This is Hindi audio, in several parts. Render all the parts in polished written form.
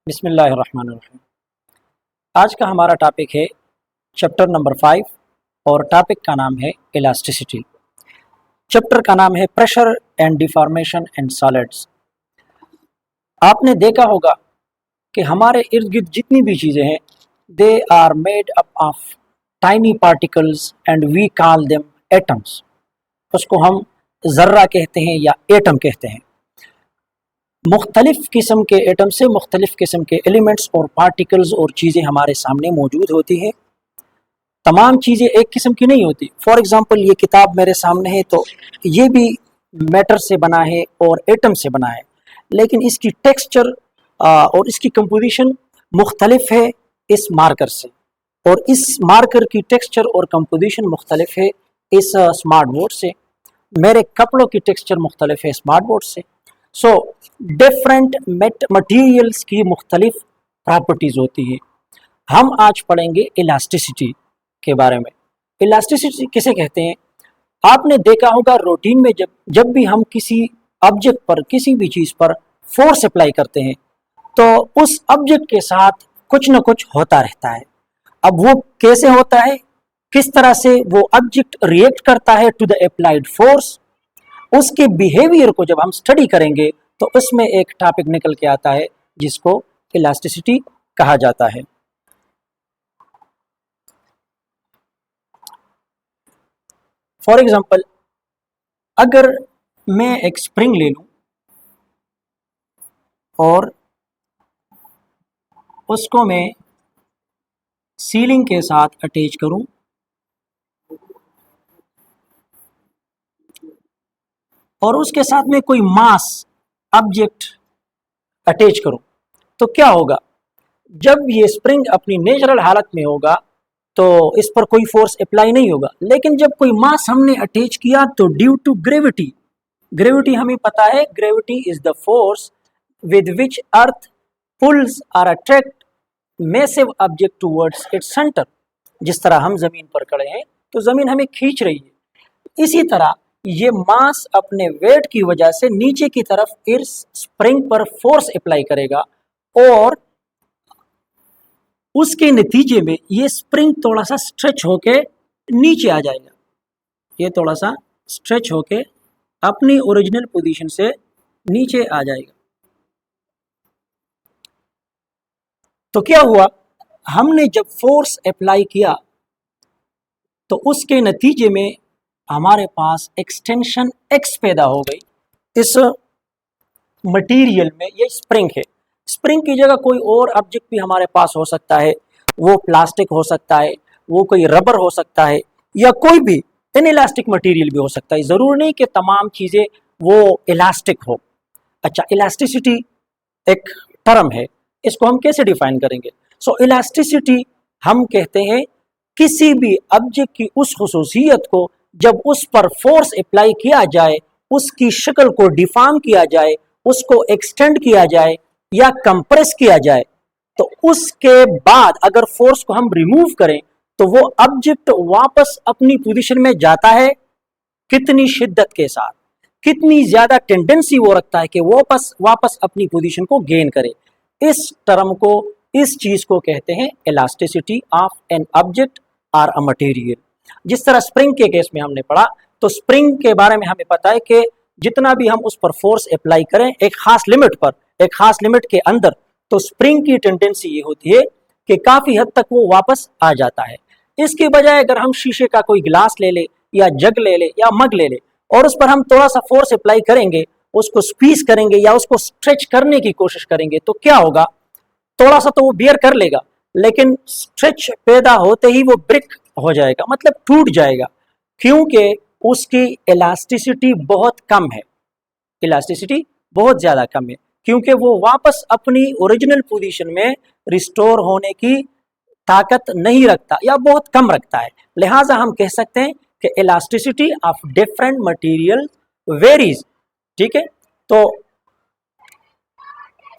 बिस्मिल्लाहिर्रहमानिर्रहीम। आज का हमारा टॉपिक है चैप्टर नंबर 5 और टॉपिक का नाम है इलास्टिसिटी। चैप्टर का नाम है pressure and deformation and solids. आपने देखा होगा कि हमारे इर्द गिर्द जितनी भी चीज़ें हैं they are made up of tiny particles and we call them atoms. उसको हम ज़र्रा कहते हैं या एटम कहते हैं। मुख्तलिफ़ किस्म के एटम से मुख्तलिफ़ किस्म के एलिमेंट्स और पार्टिकल्स और चीज़ें हमारे सामने मौजूद होती हैं। तमाम चीज़ें एक किस्म की नहीं होती। फॉर एग्ज़ाम्पल ये किताब मेरे सामने है तो ये भी मैटर से बना है और एटम से बना है, लेकिन इसकी टेक्सचर और इसकी कंपोजिशन मुख्तलिफ है इस मार्कर से, और इस मार्कर की टेक्सचर और कंपोजिशन मुख्तलिफ है इस स्मार्ट बोर्ड से। मेरे कपड़ों की टेक्सचर मुख्तलिफ है स्मार्ट बोर्ड से। सो डिफरेंट मटीरियल्स की मुख्तलिफ प्रॉपर्टीज़ होती हैं। हम आज पढ़ेंगे इलास्टिसिटी के बारे में। इलास्टिसिटी किसे कहते हैं? आपने देखा होगा रूटीन में जब भी हम किसी ऑब्जेक्ट पर, किसी भी चीज़ पर फोर्स अप्लाई करते हैं तो उस ऑब्जेक्ट के साथ कुछ ना कुछ होता रहता है। अब वो कैसे होता है, किस तरह से वो ऑब्जेक्ट रिएक्ट करता है टू द अप्लाइड फोर्स, उसके बिहेवियर को जब हम स्टडी करेंगे तो उसमें एक टॉपिक निकल के आता है जिसको इलास्टिसिटी कहा जाता है। फॉर एग्जांपल, अगर मैं एक स्प्रिंग ले लूं और उसको मैं सीलिंग के साथ अटैच करूं और उसके साथ में कोई मास ऑब्जेक्ट अटैच करूं तो क्या होगा? जब ये स्प्रिंग अपनी नेचुरल हालत में होगा तो इस पर कोई फोर्स अप्लाई नहीं होगा, लेकिन जब कोई मास हमने अटैच किया तो ड्यू टू ग्रेविटी, ग्रेविटी हमें पता है, gravity is the force with which earth pulls or attract massive object towards its centre. जिस तरह हम जमीन पर खड़े हैं तो जमीन हमें खींच रही है, इसी तरह ये मास अपने वेट की वजह से नीचे की तरफ इस स्प्रिंग पर फोर्स अप्लाई करेगा और उसके नतीजे में ये स्प्रिंग थोड़ा सा स्ट्रेच होके नीचे आ जाएगा। ये थोड़ा सा स्ट्रेच होके अपनी ओरिजिनल पोजीशन से नीचे आ जाएगा। तो क्या हुआ, हमने जब फोर्स अप्लाई किया तो उसके नतीजे में हमारे पास एक्सटेंशन एक्स पैदा हो गई इस मटेरियल में। ये स्प्रिंग है, स्प्रिंग की जगह कोई और ऑब्जेक्ट भी हमारे पास हो सकता है, वो प्लास्टिक हो सकता है, वो कोई रबर हो सकता है, या कोई भी इनइलास्टिक मटेरियल भी हो सकता है। ज़रूर नहीं कि तमाम चीज़ें वो इलास्टिक हो। अच्छा, इलास्टिसिटी एक टर्म है, इसको हम कैसे डिफाइन करेंगे? सो इलास्टिसिटी हम कहते हैं किसी भी ऑब्जेक्ट की उस खुसूसियत को जब उस पर फोर्स अप्लाई किया जाए, उसकी शक्ल को डिफॉर्म किया जाए, उसको एक्सटेंड किया जाए या कंप्रेस किया जाए, तो उसके बाद अगर फोर्स को हम रिमूव करें तो वो ऑब्जेक्ट वापस अपनी पोजीशन में जाता है। कितनी शिद्दत के साथ, कितनी ज्यादा टेंडेंसी वो रखता है कि वो वापस अपनी पोजीशन को गेन करे। इस टर्म को, इस चीज को कहते हैं इलास्टिसिटी ऑफ एन ऑब्जेक्ट और अ मटेरियल। जिस तरह स्प्रिंग के केस में हमने पढ़ा, तो स्प्रिंग के बारे में हमें पता है कि जितना भी हम उस पर फोर्स अप्लाई करें एक खास लिमिट पर, एक खास लिमिट के अंदर, तो स्प्रिंग की टेंडेंसी ये होती है कि काफी हद तक वो वापस आ जाता है। इसके बजाय अगर हम शीशे का कोई गिलास ले ले या जग ले ले या मग ले ले और उस पर हम थोड़ा सा फोर्स अप्लाई करेंगे, उसको स्क्वीज करेंगे या उसको स्ट्रेच करने की कोशिश करेंगे, तो क्या होगा? थोड़ा सा तो वो बियर कर लेगा, लेकिन स्ट्रेच पैदा होते ही वो ब्रिक हो जाएगा, मतलब टूट जाएगा, क्योंकि उसकी इलास्टिसिटी बहुत कम है। इलास्टिसिटी बहुत ज्यादा कम है क्योंकि वो वापस अपनी ओरिजिनल पोजीशन में रिस्टोर होने की ताकत नहीं रखता या बहुत कम रखता है। लिहाजा हम कह सकते हैं कि elasticity of different material varies. ठीक है, तो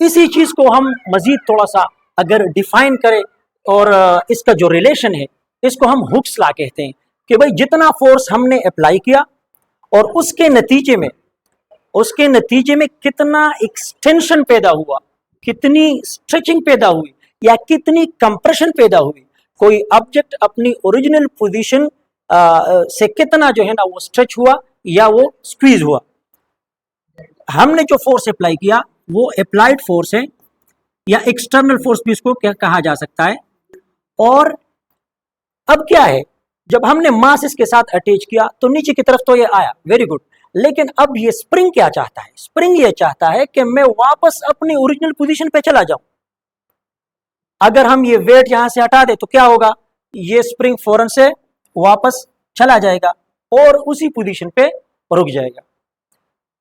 इसी चीज को हम मजीद थोड़ा सा अगर डिफाइन करें और इसका जो रिलेशन है इसको हम हुक्स लॉ कहते हैं कि भाई जितना फोर्स हमने अप्लाई किया और उसके नतीजे में कितना एक्सटेंशन पैदा हुआ, कितनी स्ट्रेचिंग पैदा हुई या कितनी कंप्रेशन पैदा हुई, कोई ऑब्जेक्ट अपनी ओरिजिनल पोजीशन से कितना जो है ना वो स्ट्रेच हुआ या वो स्क्वीज हुआ। हमने जो फोर्स अप्लाई किया वो अप्लाइड फोर्स है या एक्सटर्नल फोर्स भी इसको क्या कहा जा सकता है। और अब क्या है, जब हमने मास इसके साथ अटैच किया तो नीचे की तरफ तो ये आया, वेरी गुड, लेकिन अब ये स्प्रिंग क्या चाहता है, स्प्रिंग ये चाहता है कि मैं वापस अपनी ओरिजिनल पोजीशन पे चला जाऊं। अगर हम ये वेट यहां से हटा दे तो क्या होगा, ये स्प्रिंग फौरन से वापस चला जाएगा और उसी पोजीशन पे रुक जाएगा।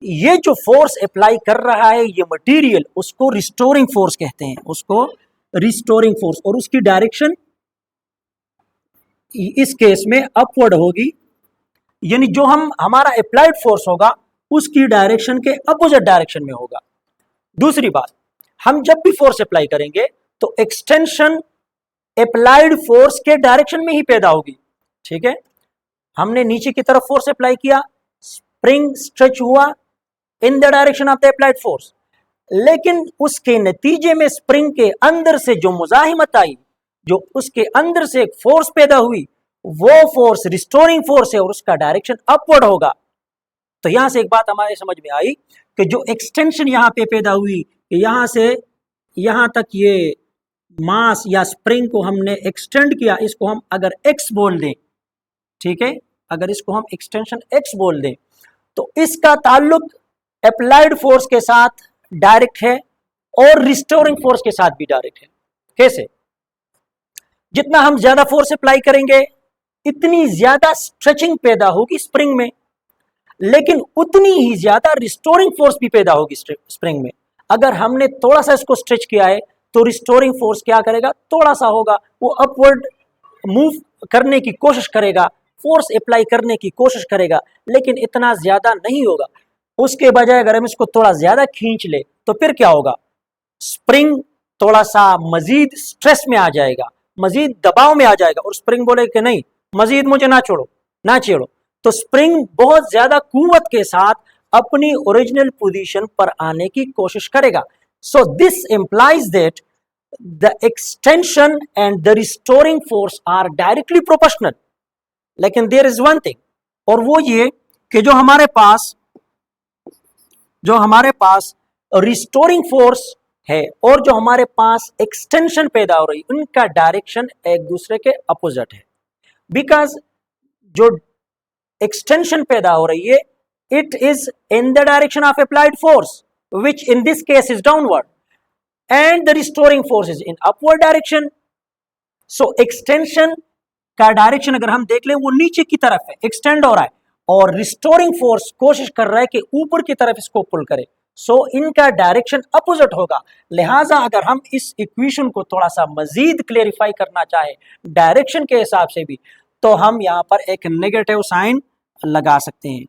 ये जो फोर्स अप्लाई कर रहा है ये मटेरियल, उसको रिस्टोरिंग फोर्स कहते हैं, उसको रिस्टोरिंग फोर्स, और उसकी डायरेक्शन इस केस में अपवर्ड होगी, यानी जो हमारा अप्लाइड फोर्स होगा उसकी डायरेक्शन के अपोजिट डायरेक्शन में होगा। दूसरी बात, हम जब भी फोर्स अप्लाई करेंगे तो एक्सटेंशन अप्लाइड फोर्स के डायरेक्शन में ही पैदा होगी, ठीक है। हमने नीचे की तरफ फोर्स अप्लाई किया, स्प्रिंग स्ट्रेच हुआ in the direction of the applied force, लेकिन उसके नतीजे में स्प्रिंग के अंदर से जो मुजाहिमत आई, जो उसके अंदर से एक फोर्स पैदा हुई, वो फोर्स रिस्टोरिंग फोर्स है और उसका डायरेक्शन अपवर्ड होगा। तो यहां से एक बात हमारे समझ में आई कि जो एक्सटेंशन यहां पे पैदा हुई, यहां से यहां तक ये मास या स्प्रिंग को हमने एक्सटेंड किया, इसको हम अगर एक्स बोल दें, ठीक है, अगर इसको हम एक्सटेंशन एक्स बोल दें तो इसका ताल्लुक अप्लाइड फोर्स के साथ डायरेक्ट है और रिस्टोरिंग फोर्स के साथ भी डायरेक्ट है। कैसे? जितना हम ज्यादा फोर्स अप्लाई करेंगे इतनी ज्यादा स्ट्रेचिंग पैदा होगी स्प्रिंग में, लेकिन उतनी ही ज्यादा रिस्टोरिंग फोर्स भी पैदा होगी स्प्रिंग में। अगर हमने थोड़ा सा इसको स्ट्रेच किया है तो रिस्टोरिंग फोर्स क्या करेगा, थोड़ा सा होगा, वो अपवर्ड मूव करने की कोशिश करेगा, फोर्स अप्लाई करने की कोशिश करेगा, लेकिन इतना ज्यादा नहीं होगा। उसके बजाय अगर हम इसको थोड़ा ज्यादा खींच ले तो फिर क्या होगा, स्प्रिंग थोड़ा सा मजीद स्ट्रेस में आ जाएगा, मजीद दबाव में आ जाएगा, और स्प्रिंग बोले कि नहीं मजीद मुझे ना छोड़ो, ना छेड़ो, तो स्प्रिंग बहुत ज्यादा कुव्वत के साथ अपनी ओरिजिनल पोजीशन पर आने की कोशिश करेगा। So this implies that the extension and the restoring force are directly proportional. लेकिन देयर इज वन थिंग, और वो ये कि जो हमारे पास रिस्टोरिंग फोर्स है और जो हमारे पास एक्सटेंशन पैदा हो रही, उनका डायरेक्शन एक दूसरे के अपोजिट है। बिकॉज जो एक्सटेंशन पैदा हो रही है it is in the direction of applied force which in this case is downward, and the restoring force is in upward direction. So extension का डायरेक्शन अगर हम देख लें वो नीचे की तरफ है, एक्सटेंड हो रहा है, और रिस्टोरिंग फोर्स कोशिश कर रहा है कि ऊपर की तरफ इसको पुल करे। सो इनका डायरेक्शन अपोजिट होगा। लिहाजा अगर हम इस इक्वेशन को थोड़ा सा मजीद क्लेरिफाई करना चाहे डायरेक्शन के हिसाब से भी, तो हम यहां पर एक नेगेटिव साइन लगा सकते हैं,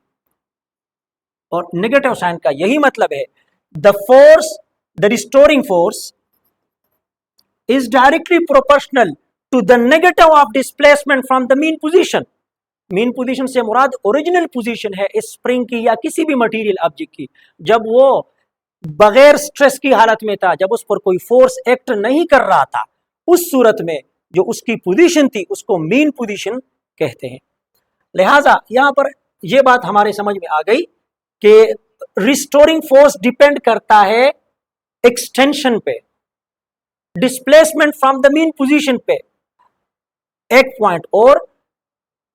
और नेगेटिव साइन का यही मतलब है the force, the restoring force is directly proportional to the negative of displacement from the mean position. Mean position से मुराद ओरिजिनल पोजीशन है इस स्प्रिंग की या किसी भी मटेरियल ऑब्जेक्ट की, जब वो बगैर स्ट्रेस की हालत में था, जब उस पर कोई फोर्स एक्ट नहीं कर रहा था, उस सूरत में जो उसकी पोजीशन थी उसको मीन पोजीशन कहते हैं। लिहाजा यहां पर यह बात हमारे समझ में आ गई कि रिस्टोरिंग फोर्स डिपेंड करता है एक्सटेंशन पे, displacement from the mean position पे एक पॉइंट, और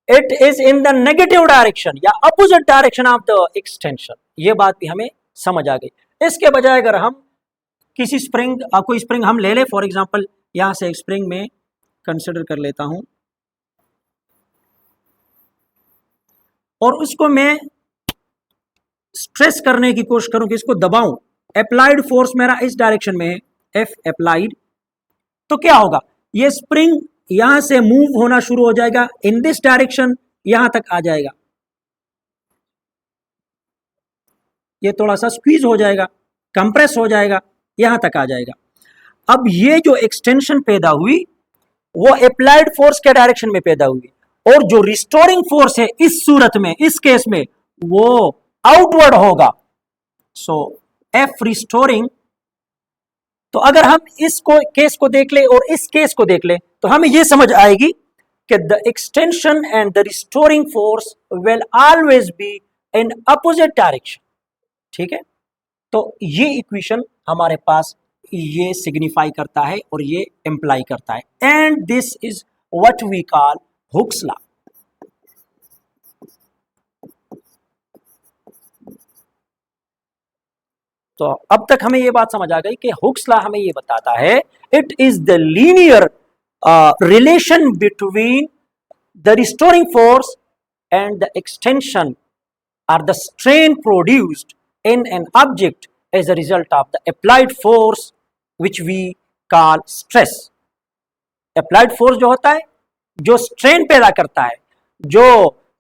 it is in the negative direction या opposite direction of the extension. ये बात भी हमें समझ आ गई। इसके बजाय अगर हम किसी स्प्रिंग, कोई स्प्रिंग हम ले ले, फॉर एग्जांपल यहां से एक स्प्रिंग में कंसिडर कर लेता हूं और उसको मैं स्ट्रेस करने की कोशिश करूं कि इसको दबाऊं, अप्लाइड फोर्स मेरा इस डायरेक्शन में है, एफ अप्लाइड, तो क्या होगा, ये स्प्रिंग यहां से मूव होना शुरू हो जाएगा इन दिस डायरेक्शन, यहां तक आ जाएगा, ये थोड़ा सा स्क्वीज हो जाएगा, कंप्रेस हो जाएगा, यहां तक आ जाएगा। अब ये जो एक्सटेंशन पैदा हुई वो अप्लाइड फोर्स के डायरेक्शन में पैदा हुई, और जो रिस्टोरिंग फोर्स है इस सूरत में, इस केस में, वो आउटवर्ड होगा। सो एफ रिस्टोरिंग तो अगर हम इसको केस को देख ले और इस केस को देख ले तो हमें यह समझ आएगी कि the extension and the restoring force will always be in opposite direction. ठीक है, तो ये इक्वेशन हमारे पास ये सिग्निफाई करता है और ये इंप्लाई करता है, and this is what we call Hooke's law. तो अब तक हमें ये बात समझ आ गई कि हुक्स लॉ हमें ये बताता है it is the linear relation between the restoring force and the extension or the strain produced in an object as a result of the applied force which we call stress। applied force जो होता है, जो strain पैदा करता है, जो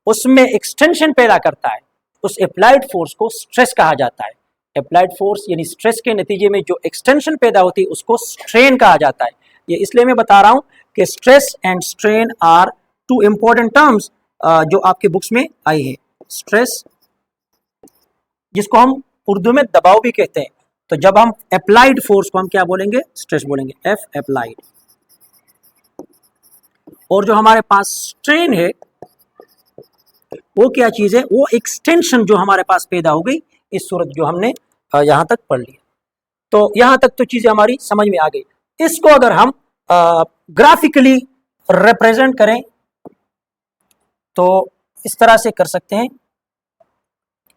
उसमें extension पैदा करता है, उस applied force को stress कहा जाता है। applied force यानी stress के नतीजे में जो extension पैदा होती है उसको strain कहा जाता है। ये इसलिए मैं बता रहा हूं कि stress and strain are two important terms जो आपके बुक्स में आई है। stress जिसको हम उर्दू में दबाव भी कहते हैं, तो जब हम अप्लाइड फोर्स को हम क्या बोलेंगे, स्ट्रेस बोलेंगे, एफ अप्लाइड। और जो हमारे पास स्ट्रेन है वो क्या चीज है, वो एक्सटेंशन जो हमारे पास पैदा हो गई इस सूरत जो हमने यहां तक पढ़ लिया। तो यहां तक तो चीजें हमारी समझ में आ गई। इसको अगर हम ग्राफिकली रिप्रेजेंट करें तो इस तरह से कर सकते हैं।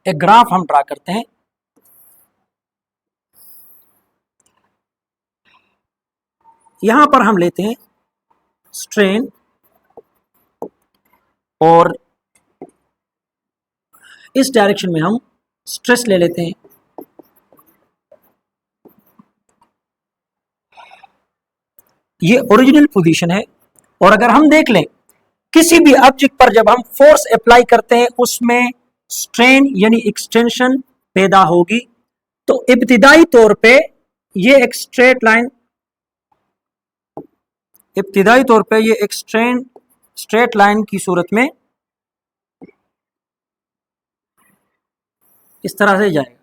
एक ग्राफ हम ड्रा करते हैं। यहां पर हम लेते हैं स्ट्रेन और इस डायरेक्शन में हम स्ट्रेस ले लेते हैं। ये ओरिजिनल पोजीशन है। और अगर हम देख लें किसी भी ऑब्जेक्ट पर जब हम फोर्स अप्लाई करते हैं उसमें स्ट्रेन यानी एक्सटेंशन पैदा होगी। तो इब्तिदाई तौर पे ये एक स्ट्रेट लाइन, इब्तिदाई तौर पे ये एक स्ट्रेट लाइन की सूरत में इस तरह से जाएगा।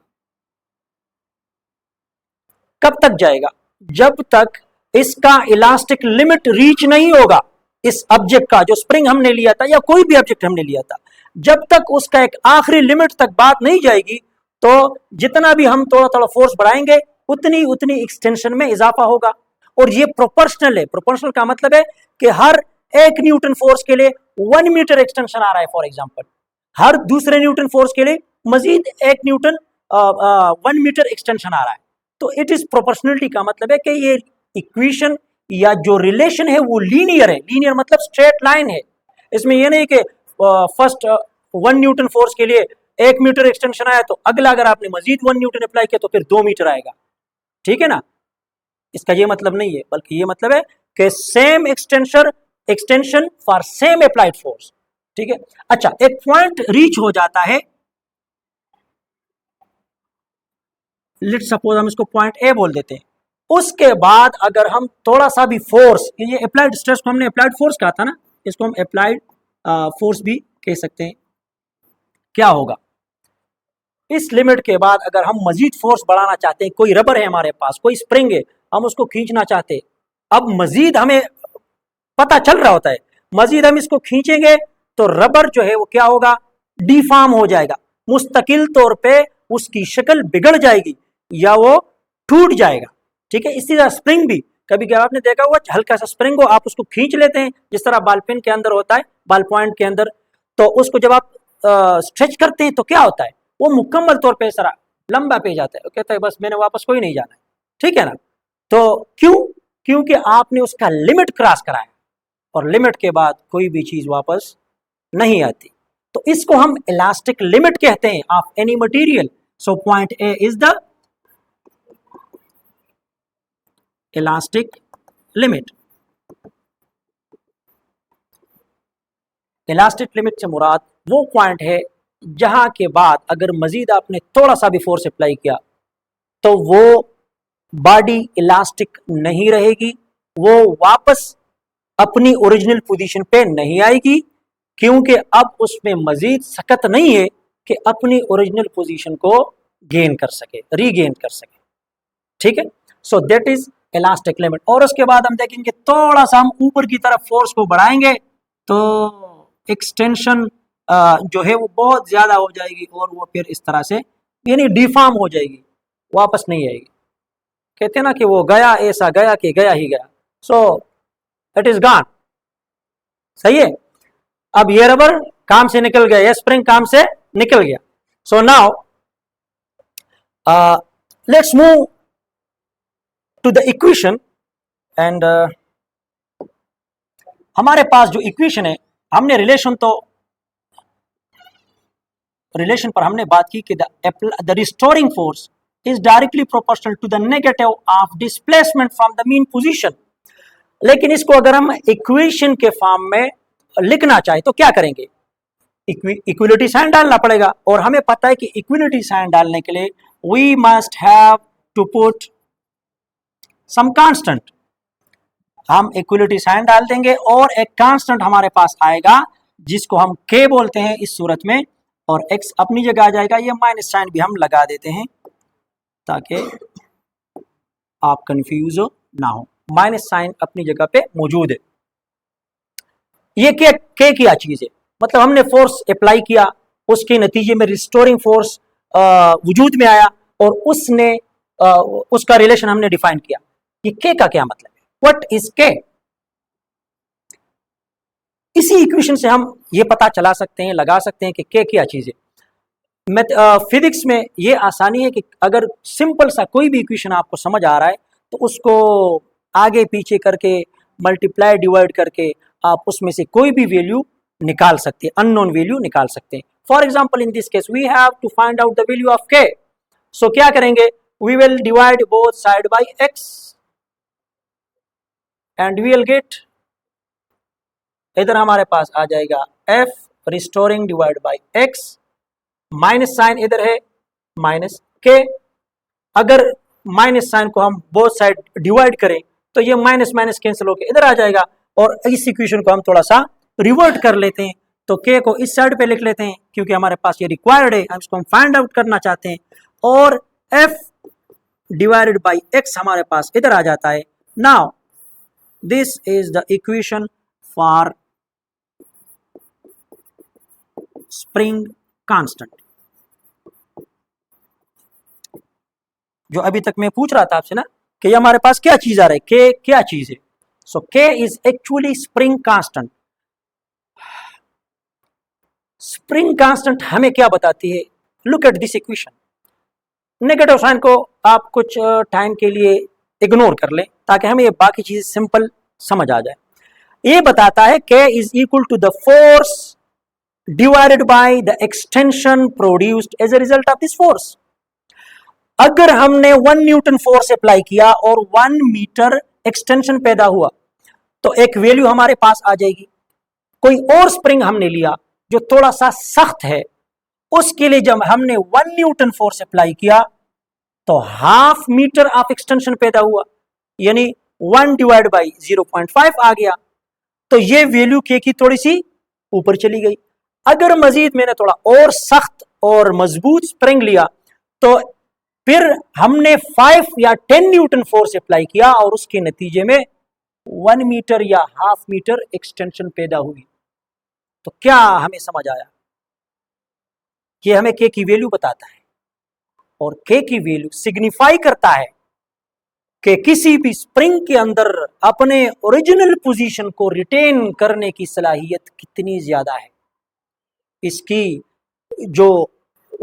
कब तक जाएगा, जब तक इसका इलास्टिक लिमिट रीच नहीं होगा। इस ऑब्जेक्ट का जो स्प्रिंग हमने लिया था या कोई भी ऑब्जेक्ट हमने लिया था, जब तक उसका एक आखिरी लिमिट तक बात नहीं जाएगी तो जितना भी हम थोड़ा थोड़ा फोर्स बढ़ाएंगे उतनी उतनी एक्सटेंशन में इजाफा होगा। और ये प्रोपोर्शनल है। प्रोपोर्शनल का मतलब है कि हर एक न्यूटन फोर्स के लिए 1 मीटर एक्सटेंशन आ रहा है। फॉर एग्जांपल हर दूसरे न्यूटन फोर्स के लिए मजीद 1 न्यूटन 1 मीटर एक्सटेंशन आ रहा है। तो इट इज प्रोपोर्शनलिटी का मतलब है कि ये इक्वेशन या जो रिलेशन है वो लीनियर है। लीनियर मतलब स्ट्रेट लाइन है। इसमें यह नहीं कि फर्स्ट 1 न्यूटन फोर्स के लिए 1 मीटर एक्सटेंशन आया तो अगला अगर आपने मजीद 1 न्यूटन अप्लाई किया तो फिर 2 मीटर आएगा। ठीक है ना, इसका ये मतलब नहीं है, बल्कि ये मतलब है कि same extension for same applied force. ठीक है। अच्छा, एक पॉइंट रीच हो जाता है, लेट सपोज हम इसको पॉइंट ए बोल देते हैं। उसके बाद अगर हम थोड़ा सा भी फोर्स, ये अप्लाइड स्ट्रेस को हमने अप्लाइड फोर्स कहा था ना, इसको हम अप्लाइड फोर्स भी कह सकते हैं। क्या होगा, इस लिमिट के बाद अगर हम मजीद फोर्स बढ़ाना चाहते हैं, कोई रबर है हमारे पास, कोई स्प्रिंग है, हम उसको खींचना चाहते हैं, अब मजीद हमें पता चल रहा होता है, मजीद हम इसको खींचेंगे तो रबर जो है वो क्या होगा, डिफॉर्म हो जाएगा, मुस्तकिल तौर पे उसकी शक्ल बिगड़ जाएगी या वो टूट जाएगा। ठीक है। इसी तरह स्प्रिंग भी, कभी कभी आपने देखा हुआ हल्का सा स्प्रिंग हो, आप उसको खींच लेते हैं जिस तरह बॉल पेन के अंदर होता है, बॉल पॉइंट के अंदर, तो उसको जब आप स्ट्रेच करते हैं तो क्या होता है, वो मुकम्मल तौर पे सारा लंबा पे जाता है, वो कहता है बस मैंने वापस कोई नहीं जाना है। ठीक है ना। तो क्योंकि आपने उसका लिमिट क्रॉस कराया और लिमिट के बाद कोई भी चीज वापस नहीं आती। तो इसको हम इलास्टिक लिमिट कहते हैं of any material. So point A is the elastic limit. Elastic limit से मुराद वो पॉइंट है जहां के बाद अगर मजीद आपने थोड़ा सा भी फोर्स अप्लाई किया तो वो बॉडी इलास्टिक नहीं रहेगी, वो वापस अपनी ओरिजिनल पोजीशन पे नहीं आएगी, क्योंकि अब उसमें मजीद सकत नहीं है कि अपनी ओरिजिनल पोजीशन को गेन कर सके, रीगेन कर सके। ठीक है। So that is elastic limit. और उसके बाद हम देखेंगे थोड़ा सा हम ऊपर की तरफ फोर्स को बढ़ाएंगे तो एक्सटेंशन जो है वो बहुत ज्यादा हो जाएगी और वो फिर इस तरह से यानी डिफॉर्म हो जाएगी, वापस नहीं आएगी। कहते हैं ना कि वो गया ऐसा गया कि गया ही गया, सो इट इज गॉन। सही है। अब ये रबर काम से निकल गया, ये स्प्रिंग काम से निकल गया। So now let's move to the equation and हमारे पास जो इक्वेशन है, हमने रिलेशन पर हमने बात की कि the restoring force is directly proportional to the negative of displacement from the mean position. लेकिन इसको अगर हम इक्वेशन के फॉर्म में लिखना चाहे तो क्या करेंगे, इक्विलिटी साइन डालना पड़ेगा। और हमें पता है कि इक्विलिटी साइन डालने के लिए we must have to put some constant. हम इक्विलिटी साइन डाल देंगे और एक कांस्टेंट हमारे पास आएगा जिसको हम k बोलते हैं इस सूरत में, और x अपनी जगह आ जाएगा। ये माइनस साइन भी हम लगा देते हैं ताकि आप कंफ्यूज ना हो। माइनस साइन अपनी जगह पे मौजूद है। ये k क्या चीज है, मतलब हमने फोर्स अप्लाई किया, उसके नतीजे में रिस्टोरिंग फोर्स वजूद में आया और उसने उसका रिलेशन हमने डिफाइन किया। ये k का क्या मतलब है, व्हाट इज k? इसी इक्वेशन से हम ये पता चला सकते हैं, लगा सकते हैं कि k क्या चीज है। फिजिक्स में ये आसानी है कि अगर सिंपल सा कोई भी इक्वेशन आपको समझ आ रहा है तो उसको आगे पीछे करके मल्टीप्लाई डिवाइड करके आप उसमें से कोई भी वैल्यू निकाल सकते हैं, अननोन वैल्यू निकाल सकते हैं। For example in this case we have to find out the value of k। So क्या करेंगे, we will divide both side by x and we will get, इधर हमारे पास आ जाएगा f restoring divide by x, minus sign इधर है माइनस k। अगर माइनस साइन को हम बोथ साइड डिवाइड करें तो ये माइनस माइनस कैंसिल होकर इधर आ जाएगा। और इस इक्वेशन को हम थोड़ा सा रिवर्ट कर लेते हैं, तो k को इस साइड पे लिख लेते हैं क्योंकि हमारे पास ये रिक्वायर्ड है, हम इसको हम फाइंड आउट करना चाहते हैं। और f डिवाइडेड बाय x हमारे पास इधर आ जाता है। Now this is the equation for spring constant. जो अभी तक मैं पूछ रहा था आपसे ना कि ये हमारे पास क्या चीज आ रहा है, k क्या चीज है। So k is actually spring constant. Spring constant हमें क्या बताती है, look at this equation. Negative sign को आप कुछ टाइम के लिए इग्नोर कर लें ताकि हमें ये बाकी चीजें सिंपल समझ आ जाए। ये बताता है k is equal to the force divided by the extension produced as a result of this force. अगर हमने 1 न्यूटन फोर्स अप्लाई किया और 1 मीटर एक्सटेंशन पैदा हुआ तो एक वैल्यू हमारे पास आ जाएगी। कोई और स्प्रिंग हमने लिया जो थोड़ा सा सख्त है, उसके लिए जब हमने 1 न्यूटन फोर्स अप्लाई किया तो हाफ मीटर ऑफ एक्सटेंशन पैदा हुआ, यानी 1 डिवाइड बाई 0.5 आ गया। तो ये वैल्यू के की थोड़ी सी ऊपर चली गई। अगर मजीद मैंने थोड़ा और सख्त और मजबूत स्प्रिंग लिया तो फिर हमने 5 या 10 न्यूटन फोर्स अप्लाई किया और उसके नतीजे में 1 मीटर या हाफ मीटर एक्सटेंशन पैदा हुई। तो क्या हमें समझ आया, ये हमें के की वैल्यू बताता है और के की वैल्यू सिग्निफाई करता है कि किसी भी स्प्रिंग के अंदर अपने ओरिजिनल पोजीशन को रिटेन करने की सलाहियत कितनी ज्यादा है, इसकी जो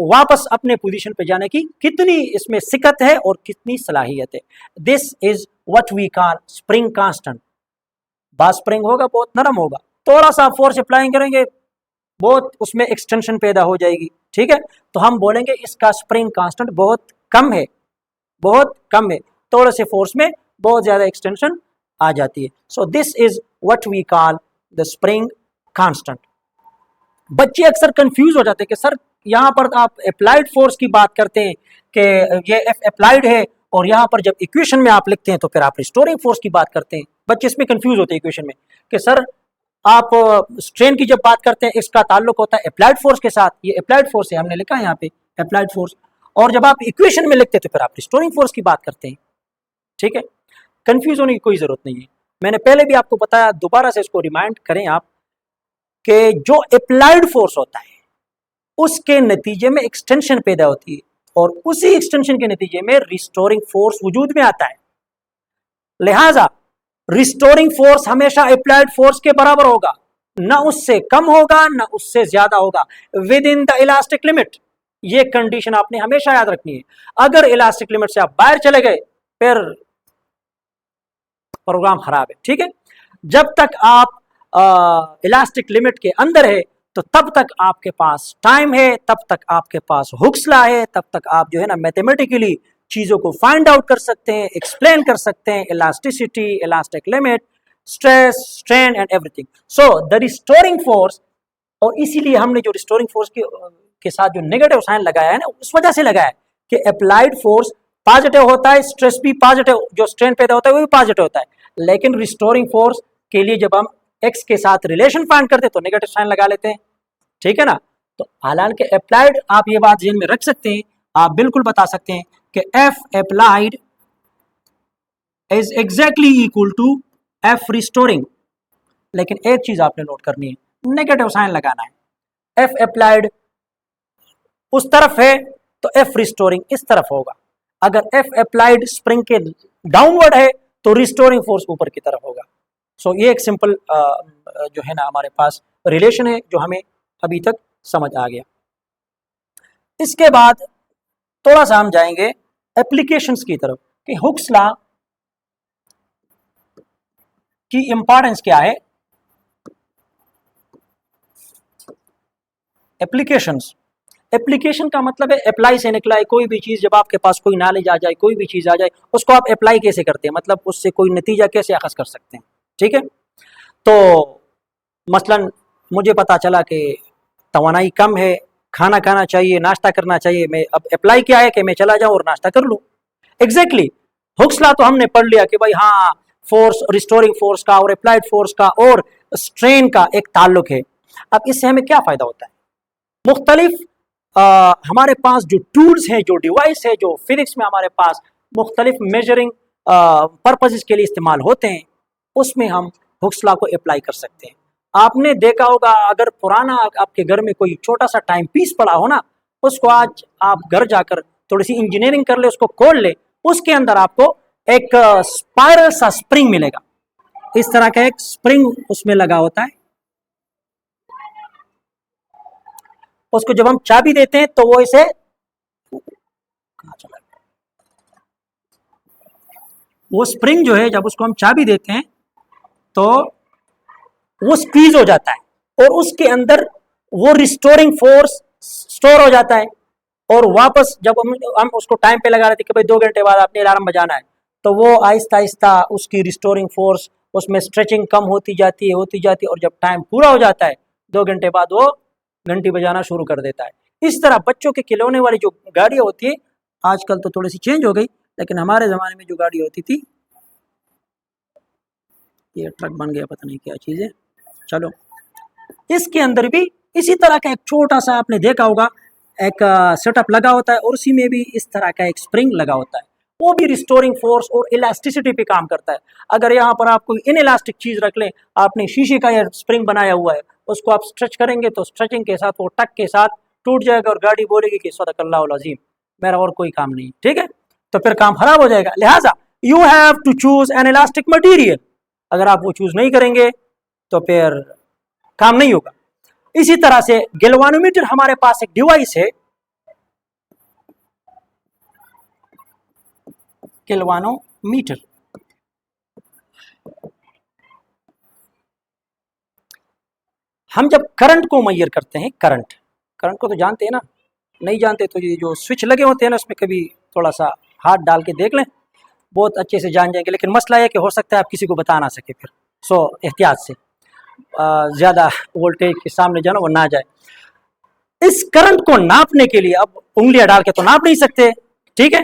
वापस अपने पोजीशन पे जाने की कितनी इसमें सिकत है और कितनी सलाहियत है। This is what we call spring constant. बात स्प्रिंग होगा बहुत नरम होगा, थोड़ा सा फोर्स अप्लाई करेंगे बहुत उसमें एक्सटेंशन पैदा हो जाएगी, ठीक है। तो हम बोलेंगे इसका स्प्रिंग कांस्टेंट बहुत कम है, बहुत कम है, थोड़े से फोर्स में बहुत ज्यादा एक्सटेंशन आ जाती है। So this is what we call the spring constant. बच्चे अक्सर कंफ्यूज हो जाते हैं कि सर यहाँ पर आप अप्लाइड फोर्स की बात करते हैं कि ये अप्लाइड है और यहाँ पर जब इक्वेशन में आप लिखते हैं तो फिर आप रिस्टोरिंग फोर्स की बात करते हैं। बच्चे इसमें कंफ्यूज होते हैं इक्वेशन में कि सर आप स्ट्रेन की जब बात करते हैं इसका ताल्लुक होता है अप्लाइड फोर्स के साथ, ये अप्लाइड फोर्स है, हमने लिखा है यहाँ पे अप्लाइड फोर्स, और जब आप इक्वेशन में लिखते हैं तो फिर आप रिस्टोरिंग फोर्स की बात करते हैं। ठीक है, कंफ्यूज होने की कोई जरूरत नहीं है। मैंने पहले भी आपको बताया, दोबारा से इसको रिमाइंड करें आप, कि जो अप्लाइड फोर्स होता है उसके नतीजे में एक्सटेंशन पैदा होती है और उसी एक्सटेंशन के नतीजे में रिस्टोरिंग फोर्स वजूद में आता है। लिहाजा रिस्टोरिंग फोर्स हमेशा अप्लाइड फोर्स के बराबर होगा, ना उससे कम होगा ना उससे ज्यादा होगा, with in the elastic limit. ये कंडीशन आपने हमेशा याद रखनी है। अगर इलास्टिक लिमिट से आप बाहर चले गए फिर प्रोग्राम खराब है। ठीक है, जब तक आप इलास्टिक लिमिट के अंदर है तो तब तक आपके पास टाइम है, तब तक आपके पास हुक्स लॉ है, तब तक आप जो है ना मैथमेटिकली चीजों को फाइंड आउट कर सकते हैं, एक्सप्लेन कर सकते हैं, elasticity, elastic limit, stress, strain and everything. So the restoring force, और इसीलिए हमने जो रिस्टोरिंग फोर्स के साथ जो नेगेटिव साइन लगाया है ना, उस वजह से लगाया है कि अप्लाइड फोर्स पॉजिटिव होता है, स्ट्रेस भी पॉजिटिव, जो स्ट्रेन पैदा होता है वो भी पॉजिटिव होता है। लेकिन रिस्टोरिंग फोर्स के लिए जब हम एक्स के साथ रिलेशन फाइंड करते हैं तो नेगेटिव साइन लगा लेते हैं। ठीक है ना, तो हालांकि अप्लाइड, आप ये बात ध्यान में रख सकते हैं, आप बिल्कुल बता सकते हैं कि F applied is exactly equal to F restoring. लेकिन एक चीज आपने नोट करनी है, नेगेटिव साइन लगाना है। एफ अप्लाइड उस तरफ है तो एफ रिस्टोरिंग इस तरफ होगा। अगर एफ अप्लाइड स्प्रिंग के डाउनवर्ड है तो रिस्टोरिंग फोर्स ऊपर की तरफ होगा। सो ये एक सिंपल जो है ना हमारे पास रिलेशन है जो हमें अभी तक समझ आ गया। इसके बाद थोड़ा सा हम जाएंगे एप्लीकेशंस की तरफ कि हुक्स लॉ की इंपॉर्टेंस क्या है। एप्लीकेशंस, एप्लीकेशन का मतलब है अप्लाई से निकला है कोई भी चीज। जब आपके पास कोई नॉलेज आ जाए, कोई भी चीज आ जाए, उसको आप अप्लाई कैसे करते हैं, मतलब उससे कोई नतीजा कैसे अखज़ कर सकते हैं। ठीक है, तो मसलन मुझे पता चला कि तवानाई कम है, खाना खाना चाहिए, नाश्ता करना चाहिए, मैं अब अप्लाई किया है कि मैं चला जाऊं और नाश्ता कर लूं। एग्जैक्टली हुक्स लॉ तो हमने पढ़ लिया कि भाई हाँ, फोर्स, रिस्टोरिंग फोर्स का और अप्लाइड फोर्स का और स्ट्रेन का एक ताल्लुक है। अब इससे हमें क्या फायदा होता है, मुख्तलिफ हमारे पास जो टूल्स हैं, जो डिवाइस है, जो फिजिक्स में हमारे पास मुख्तलिफ मेजरिंग पर्पजेस के लिए इस्तेमाल होते हैं, उसमें हम हुक्स लॉ को अप्लाई कर सकते हैं। आपने देखा होगा, अगर पुराना आपके घर में कोई छोटा सा टाइम पीस पड़ा हो ना, उसको आज आप घर जाकर थोड़ी सी इंजीनियरिंग कर ले, उसको खोल ले, उसके अंदर आपको एक स्पाइरल सा स्प्रिंग मिलेगा। इस तरह का एक स्प्रिंग उसमें लगा होता है। उसको जब हम चाबी देते हैं तो वो इसे, वो स्प्रिंग जो है जब उसको हम चाबी देते हैं तो वो स्क्वीज हो जाता है और उसके अंदर वो रिस्टोरिंग फोर्स स्टोर हो जाता है। और वापस जब हम उसको टाइम पे लगा रहे थे कि भाई 2 घंटे बाद आपने अलार्म बजाना है, तो वो आहिस्ता आहिस्ता उसकी रिस्टोरिंग फोर्स, उसमें स्ट्रेचिंग कम होती जाती है और जब टाइम पूरा हो जाता है 2 घंटे बाद वो घंटी बजाना शुरू कर देता है। इस तरह बच्चों के खिलौने वाली जो गाड़ियाँ होती है, आजकल तो थोड़ी सी चेंज हो गई, लेकिन हमारे ज़माने में जो गाड़ी होती थी, ये ट्रक बन गया, पता नहीं क्या चीज़ है, चलो, इसके अंदर भी इसी तरह का एक छोटा सा, आपने देखा होगा, एक सेटअप लगा होता है और उसी में भी इस तरह का एक स्प्रिंग लगा होता है। वो भी रिस्टोरिंग फोर्स और इलास्टिसिटी पे काम करता है। अगर यहाँ पर आप कोई इनइलास्टिक चीज़ रख लें, आपने शीशे का यह स्प्रिंग बनाया हुआ है, उसको आप स्ट्रेच करेंगे तो स्ट्रेचिंग के साथ वो टक के साथ टूट जाएगा और गाड़ी बोलेगी कि सदकल्लाहुल अज़ीम, मेरा और कोई काम नहीं। ठीक है, तो फिर काम खराब हो जाएगा। लिहाजा you have to choose an elastic material. अगर आप वो चूज नहीं करेंगे तो फिर काम नहीं होगा। इसी तरह से गैल्वानोमीटर हमारे पास एक डिवाइस है, गैल्वानोमीटर। हम जब करंट को मेजर करते हैं, करंट को तो जानते हैं ना, नहीं जानते तो ये जो स्विच लगे होते हैं ना, उसमें कभी थोड़ा सा हाथ डाल के देख लें, बहुत अच्छे से जान जाएंगे। लेकिन मसला है कि हो सकता है आप किसी को बता ना सके, फिर सो एहतियात से ज़्यादा वोल्टेज के सामने जाना वो ना जाए। इस करंट को नापने के लिए अब उंगलियां डाल के तो नाप नहीं सकते, ठीक है,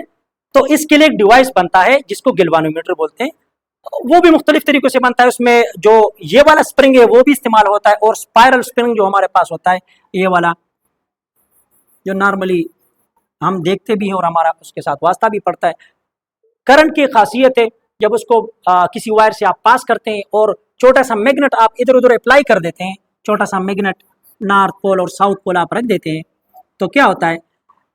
तो इसके लिए एक डिवाइस बनता है जिसको गैल्वानोमीटर बोलते हैं। वो भी मुख्तलिफ तरीकों से बनता है, उसमें जो ये वाला स्प्रिंग है वो भी इस्तेमाल होता है, और स्पाइरल स्प्रिंग जो हमारे पास होता है, ये वाला जो नॉर्मली हम देखते भी हैं और हमारा उसके साथ वास्ता भी पड़ता है, करंट की खासियत है, जब उसको किसी वायर से आप पास करते हैं और छोटा सा मैग्नेट आप इधर उधर अप्लाई कर देते हैं, छोटा सा मैग्नेट नॉर्थ पोल और साउथ पोल आप रख देते हैं, तो क्या होता है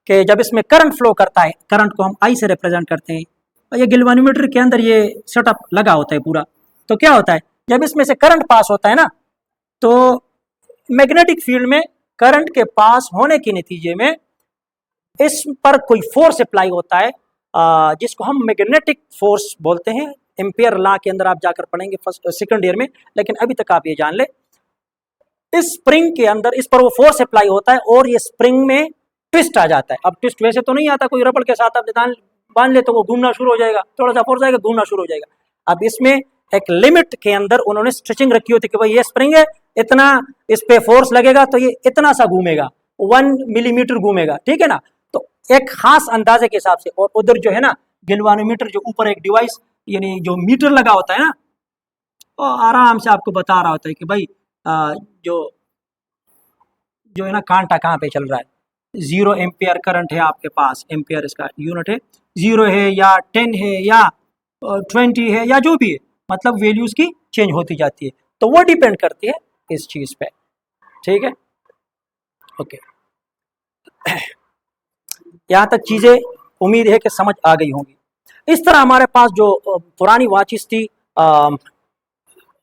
कि जब इसमें करंट फ्लो करता है, करंट को हम आई से रिप्रेजेंट करते हैं, और ये गैल्वेनोमीटर के अंदर ये सेटअप लगा होता है पूरा, तो क्या होता है जब इसमें से करंट पास होता है ना, तो मैग्नेटिक फील्ड में करंट के पास होने के नतीजे में इस पर कोई फोर्स अप्लाई होता है, जिसको हम मैग्नेटिक फोर्स बोलते हैं। एम्पियर लॉ के अंदर आप जाकर पढ़ेंगे फर्स्ट सेकंड ईयर में, लेकिन अभी तक आप ये जान ले, इस स्प्रिंग के अंदर इस पर वो फोर्स अप्लाई होता है और ये स्प्रिंग में ट्विस्ट आ जाता है। अब ट्विस्ट वैसे तो नहीं आता, कोई रबड़ के साथ आप बांध ले तो वो घूमना शुरू हो जाएगा, थोड़ा सा फोर्स आएगा घूमना शुरू हो जाएगा। अब इसमें एक लिमिट के अंदर उन्होंने स्ट्रेचिंग रखी होती है कि भाई ये स्प्रिंग है, इतना इस पे फोर्स लगेगा तो ये इतना सा घूमेगा, 1 मिलीमीटर घूमेगा, ठीक है ना। तो एक खास अंदाजे के हिसाब से, और उधर जो है ना गैल्वेनोमीटर, जो ऊपर एक डिवाइस यानी जो मीटर लगा होता है ना, वो आराम से आपको बता रहा होता है कि भाई जो जो है ना कांटा कहाँ पे चल रहा है। 0 एम्पियर करंट है आपके पास, एम्पियर इसका यूनिट है, 0 है या 10 है या 20 है या जो भी है, मतलब वैल्यूज की चेंज होती जाती है, तो वो डिपेंड करती है इस चीज पे, ठीक है। ओके, यहाँ तक चीजें उम्मीद है कि समझ आ गई होंगी। इस तरह हमारे पास जो पुरानी वॉचेस थी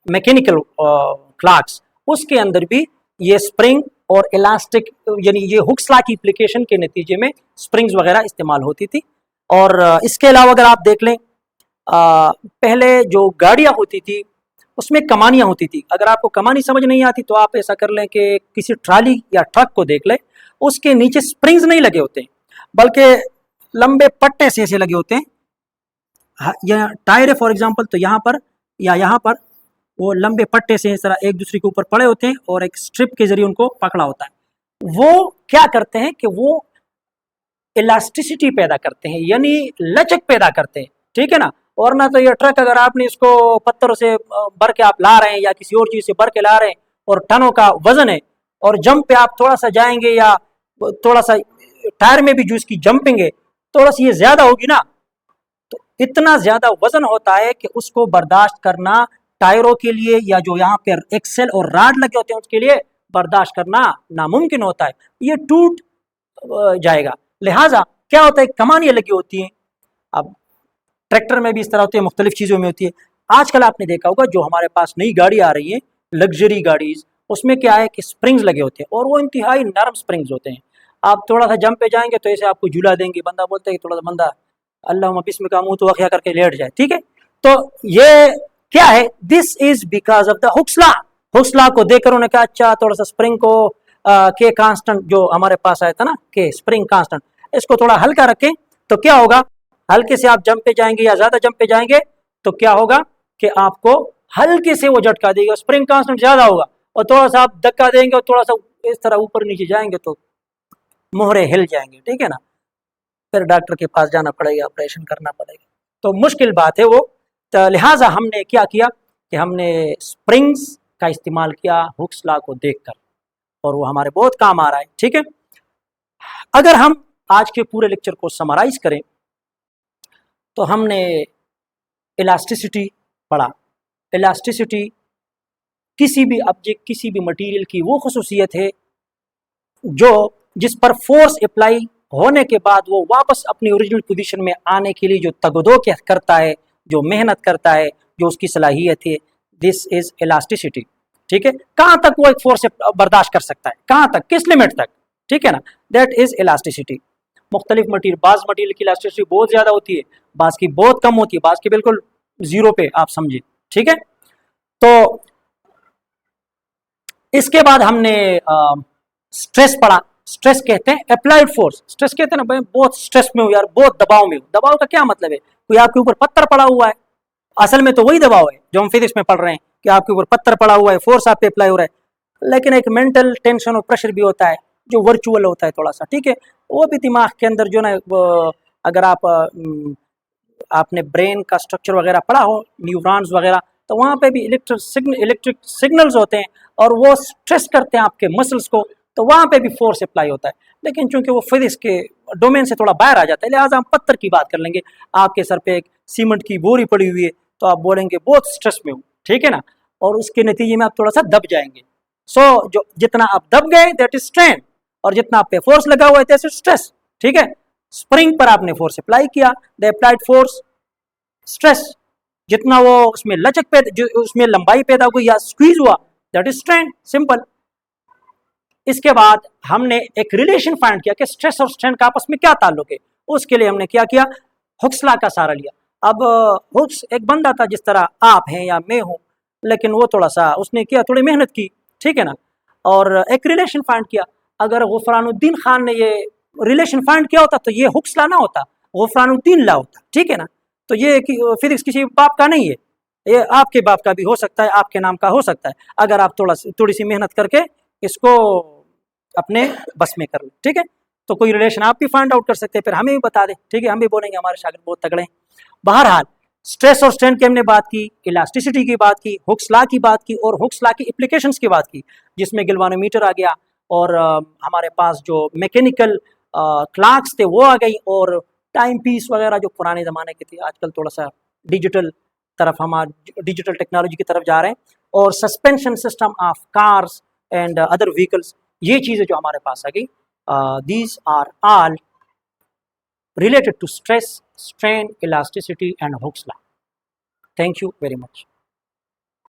मैकेनिकल क्लॉक्स, उसके अंदर भी ये स्प्रिंग और इलास्टिक यानी ये हुक्स लॉ की एप्लीकेशन के नतीजे में स्प्रिंग्स वगैरह इस्तेमाल होती थी। और इसके अलावा अगर आप देख लें, पहले जो गाड़ियाँ होती थी उसमें कमानियाँ होती थी। अगर आपको कमानी समझ नहीं आती तो आप ऐसा कर लें कि किसी ट्राली या ट्रक को देख लें, उसके नीचे स्प्रिंग्स नहीं लगे होते, बल्कि लंबे पट्टे से ऐसे लगे होते हैं। या टायर है फॉर एग्जांपल, तो यहाँ पर या यहाँ पर वो लंबे पट्टे से इस तरह एक दूसरे के ऊपर पड़े होते हैं और एक स्ट्रिप के जरिए उनको पकड़ा होता है। वो क्या करते हैं कि वो इलास्टिसिटी पैदा करते हैं, यानी लचक पैदा करते हैं, ठीक है ना। और ना तो ये ट्रक अगर आपने इसको पत्थरों से भर के आप ला रहे हैं या किसी और चीज से भर के ला रहे हैं और टनों का वजन है, और जंप पे आप थोड़ा सा जाएंगे या थोड़ा सा टायर में भी जो इसकी जंपिंग है थोड़ा सी ये ज्यादा होगी ना, तो इतना ज्यादा वजन होता है कि उसको बर्दाश्त करना टायरों के लिए या जो यहाँ पे एक्सेल और राड लगे होते हैं उसके लिए बर्दाश्त करना नामुमकिन होता है, ये टूट जाएगा। लिहाजा क्या होता है, कमानियां लगी होती हैं। अब ट्रैक्टर में भी इस तरह होती है, मुख्तलिफ चीज़ों में होती है। आजकल आपने देखा होगा जो हमारे पास नई गाड़ी आ रही है, लग्जरी गाड़ीज, उसमें क्या है कि स्प्रिंग्स लगे होते हैं और वो इंतहाई नरम स्प्रिंग्स होते हैं। आप थोड़ा सा जंप पे जाएंगे तो ऐसे आपको झूला देंगे, बंदा बोलता है कि थोड़ा सा बंदा अल्लाह बिस्मिल्लाह का मुंह तो वक़िया करके लेट जाए, ठीक है। तो ये क्या है, this is because of the Hooke's law. Hooke's law को देखकर उन्होंने कहा अच्छा थोड़ा सा स्प्रिंग को के कांस्टेंट जो हमारे पास आया था ना, के स्प्रिंग कांस्टेंट, इसको थोड़ा हल्का रखें तो क्या होगा, हल्के से आप जंप पे जाएंगे या ज्यादा जंप पे जाएंगे तो क्या होगा कि आपको हल्के से वो झटका देगा, स्प्रिंग कांस्टेंट ज्यादा होगा, और थोड़ा सा आप धक्का देंगे और थोड़ा सा इस तरह ऊपर नीचे जाएंगे तो मोहरे हिल जाएंगे, ठीक है ना। फिर डॉक्टर के पास जाना पड़ेगा, ऑपरेशन करना पड़ेगा, तो मुश्किल बात है वो। तो लिहाजा हमने क्या किया कि हमने स्प्रिंग्स का इस्तेमाल किया हुक्स लॉ को देखकर, और वो हमारे बहुत काम आ रहा है, ठीक है। अगर हम आज के पूरे लेक्चर को समराइज करें तो हमने इलास्टिसिटी पढ़ा। इलास्टिसिटी किसी भी ऑब्जेक्ट, किसी भी मटेरियल की वो खसूसियत है जो जिस पर फोर्स अप्लाई होने के बाद वो वापस अपनी ओरिजिनल पोजीशन में आने के लिए जो तगदो करता है, जो मेहनत करता है, जो उसकी सलाहियत है, दिस इज इलास्टिसिटी, ठीक है। कहाँ तक वो एक फोर्स बर्दाश्त कर सकता है, कहाँ तक, किस लिमिट तक, ठीक है ना, दैट इज इलास्टिसिटी। मुख्तलिफ मटीरियल, बाज मटीरियल की इलास्टिसिटी बहुत ज्यादा होती है, बाज की बहुत कम होती है, बाज की बिल्कुल जीरो पे आप समझिए, ठीक है। तो इसके बाद हमने स्ट्रेस पढ़ा। स्ट्रेस कहते हैं अप्लाइड फोर्स। स्ट्रेस कहते हैं ना भाई बहुत स्ट्रेस में हो यार, बहुत दबाव में हो। दबाव का क्या मतलब है, कोई आपके ऊपर पत्थर पड़ा हुआ है, असल में तो वही दबाव है जो हम फिजिक्स में पढ़ रहे हैं कि आपके ऊपर पत्थर पड़ा हुआ है, फोर्स आप पे अप्लाई हो रहा है। लेकिन एक मेंटल टेंशन और प्रेशर भी होता है जो वर्चुअल होता है थोड़ा सा, ठीक है। वो भी दिमाग के अंदर जो ना, अगर आपने ब्रेन का स्ट्रक्चर वगैरह पढ़ा हो, न्यूरॉन्स वगैरह, तो वहाँ पे भी इलेक्ट्रिक सिग्नल्स होते हैं और वो स्ट्रेस करते हैं आपके मसल्स को, तो वहाँ पे भी फोर्स अप्लाई होता है। लेकिन चूंकि वो फिजिक्स के डोमेन से थोड़ा बाहर आ जाता है, लिहाजा हम पत्थर की बात कर लेंगे। आपके सर पे एक सीमेंट की बोरी पड़ी हुई है तो आप बोलेंगे बहुत स्ट्रेस में हूँ, ठीक है ना, और उसके नतीजे में आप थोड़ा सा दब जाएंगे। सो जो जितना आप दब गए दैट इज स्ट्रेन, और जितना आप पे फोर्स लगा हुआ है दैट इज स्ट्रेस, ठीक है। स्प्रिंग पर आपने फोर्स अप्लाई किया, द अप्लाइड फोर्स स्ट्रेस, जितना वो उसमें लचक पैदा, उसमें लंबाई पैदा हुई या स्क्वीज हुआ दैट इज स्ट्रेन, सिंपल। इसके बाद हमने एक रिलेशन फाइंड किया कि स्ट्रेस और स्ट्रेन का आपस में क्या ताल्लुक है। उसके लिए हमने क्या किया, हुक्स लॉ का सहारा लिया। अब हुक्स एक बंदा था जिस तरह आप हैं या मैं हूं, लेकिन वो थोड़ा सा उसने किया, थोड़ी मेहनत की, ठीक है ना, और एक रिलेशन फाइंड किया। अगर गुफरानुद्दीन खान ने ये रिलेशन फाइंड किया होता तो ये हुक्स लॉ ना होता, गुफरानुद्दीन लॉ होता, ठीक है ना। तो ये फिजिक्स किसी बाप का नहीं है, ये आपके बाप का भी हो सकता है, आपके नाम का हो सकता है, अगर आप थोड़ी सी मेहनत करके इसको अपने बस में कर ले, ठीक है। तो कोई रिलेशन आप भी फाइंड आउट कर सकते हैं, फिर हमें भी बता दे, ठीक है, हम भी बोलेंगे हमारे शागिर्द बहुत तगड़े हैं। बहरहाल स्ट्रेस और स्ट्रेन की हमने बात की, इलास्टिसिटी की बात की, हुक्स लॉ की बात की, और हुक्स लॉ की एप्लीकेशंस की बात की, जिसमें गिल्वानोमीटर आ गया, और हमारे पास जो मैकेनिकल क्लॉक्स थे वो आ गई, और टाइम पीस वगैरह जो पुराने ज़माने के थे, आजकल थोड़ा सा डिजिटल तरफ, हम डिजिटल टेक्नोलॉजी की तरफ जा रहे हैं, और suspension system of cars and other vehicles, ये चीज़ें जो हमारे पास आ गई, these are all related to stress, strain, elasticity and Hooke's law. Thank you very much.